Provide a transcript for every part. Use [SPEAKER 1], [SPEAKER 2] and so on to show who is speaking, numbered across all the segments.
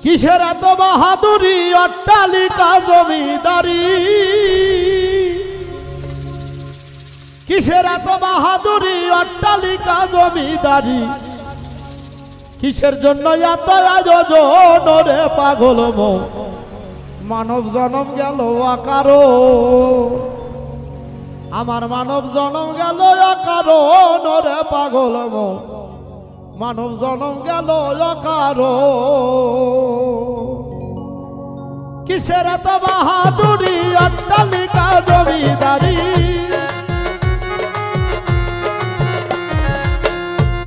[SPEAKER 1] কিসের এত বাহাদুরি অট্টালিকা জমিদারি, কিসের এত বাহাদুরি অট্টালিকা জমিদারি, কিসের জন্য এত আয়োজন রে পাগল মন, মানব জনম গেল আকারো, আমার মানব জনম গেল আকারো রে পাগল মন, মানব জনম গেল আকারো। কিসের এত বাহাদুরি অট্টালিকা জমিদারি,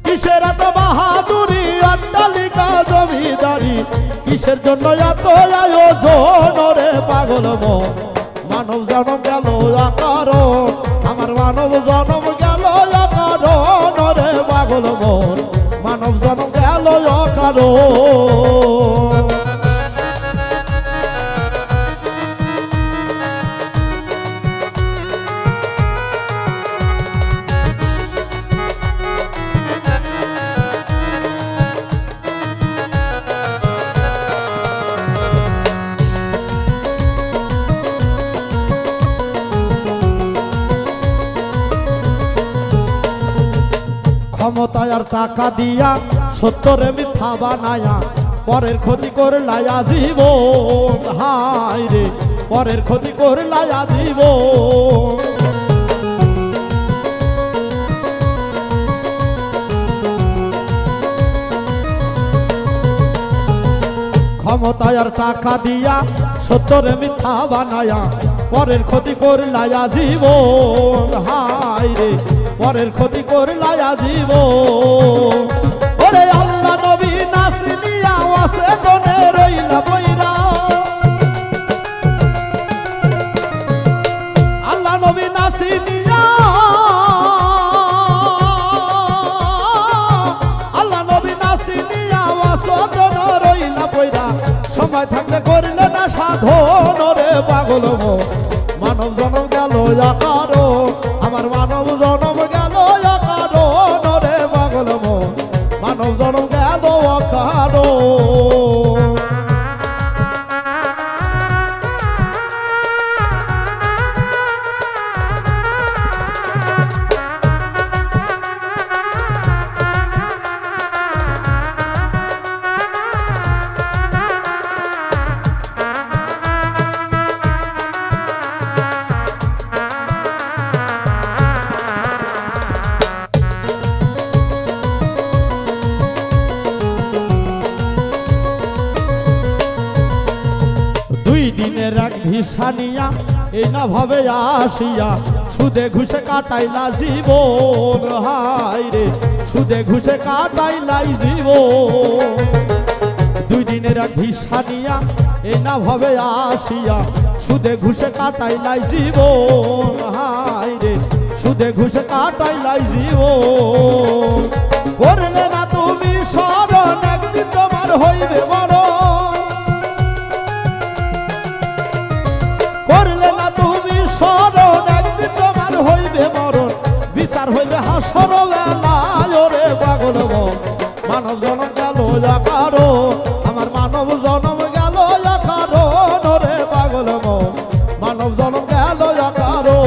[SPEAKER 1] কিসের এত বাহাদুরি অট্টালিকা জমিদারি, কিসের জন্য এত আয়োজন রে পাগল মন, মানব জনম গেল আকারো, আমার মানব জনম গেল আকারো রে পাগল মন, মানব জনম গেল আকারো। ক্ষমতায় আর টাকা দিয়া সত্যরে মিথ্যা বানায়া পরের ক্ষতি করলাই আজীবন, হায় রে পরের ক্ষতি করলাই আজীবন। ক্ষমতায় আর টাকা দিয়া সত্যরে মিথ্যা বানায়া পরের ক্ষতি করলাই আজীবন, হায় রে পরের ক্ষতি করলাই আজীবন। ওরে আল্লাহ নবী নাসিনিয়া ওয়াসে দনে রইলা বইরা, আল্লাহ নবী নাসিনিয়া, আল্লাহ নবী নাসিনিয়া ওয়াসে দনে রইলা বইরা, সময় থাকতে করলে না সাধন রে পাগল মন, মানব জনম গেল আকারো, আমার মানব জনম গেল আকারো রে পাগল মন, মানব জনম গেল আকারো। দিনের এক ভিসানিয়া এই না ভাবে আসিয়া সুদে ঘুষে কাটাইলা জীবন, হায় রে সুদে ঘুষে কাটাইলাই জীবন। দুই দিনের এক ভিসানিয়া এই না ভাবে আসিয়া সুদে ঘুষে কাটাইলাই জীবন, হায় রে সুদে ঘুষে কাটাইলাই জীবন। করলে না তুমি স্মরণ একদিন তোমার হইবে মরণ, করলে না তুমি স্মরণ একদিন তোমার হইবে মরণ, বিচার হইবে হাসর বেলায় রে পাগল মন, মানব জনম গেল আকারো, আমার মানব জনম গেল আকারো রে পাগল মন, মানব জনম গেল আকারো।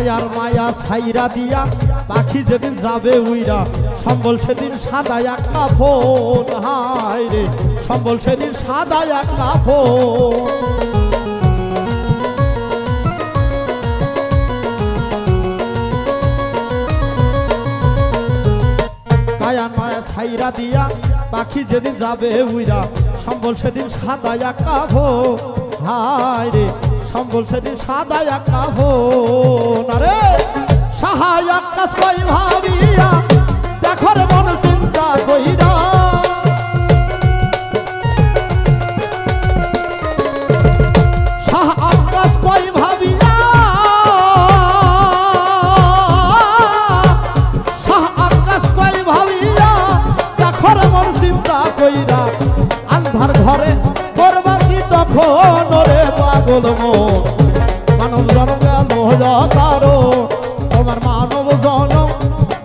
[SPEAKER 1] মায়ার মায়া ছাইরা দিয়া পাখি যেদিন যাবে উইরা, সম্বল সেদিন সাদা এক কাফন, হায় রে সম্বল সেদিন সাদা এক কাফন। মায়া মায়া ছাইরা দিয়া পাখি যেদিন যাবে উইরা, সম্বল সেদিন সাদা এক কাফন, হায় রে সম্বল সেদিন সাদা এক কাফন। আরে সহায়ক কাজ কই ভাবিয়া দেখো রে মন চিন্তা কইরা, সহায়ক কাজ কই ভাবিয়া পাগল মন মানব জনম গেল অকারণ তোমার মানব জনম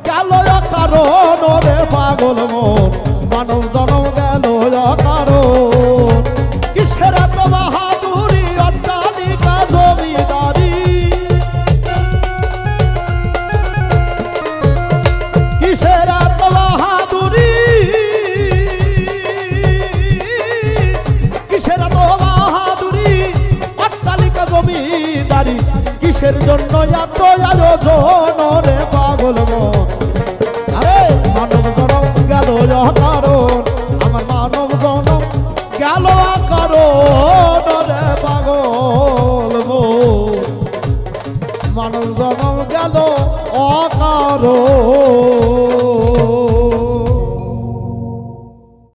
[SPEAKER 1] গেল অকারণ রে পাগল মন মানব জনম গেল অকারণ কিসের এত বাহাদুরি অট্টালিকা জমিদারি কিসের এত বাহাদুরি কিসের এত বাহাদুরি অট্টালিকা জমিদারি কিসের জন্য এত আয়োজন রে পাগল মন আরে মানব জনম গেল অকারণ আমার মানব জনম গেল অকারণ রে পাগল মন মানব জনম গেল অকারণ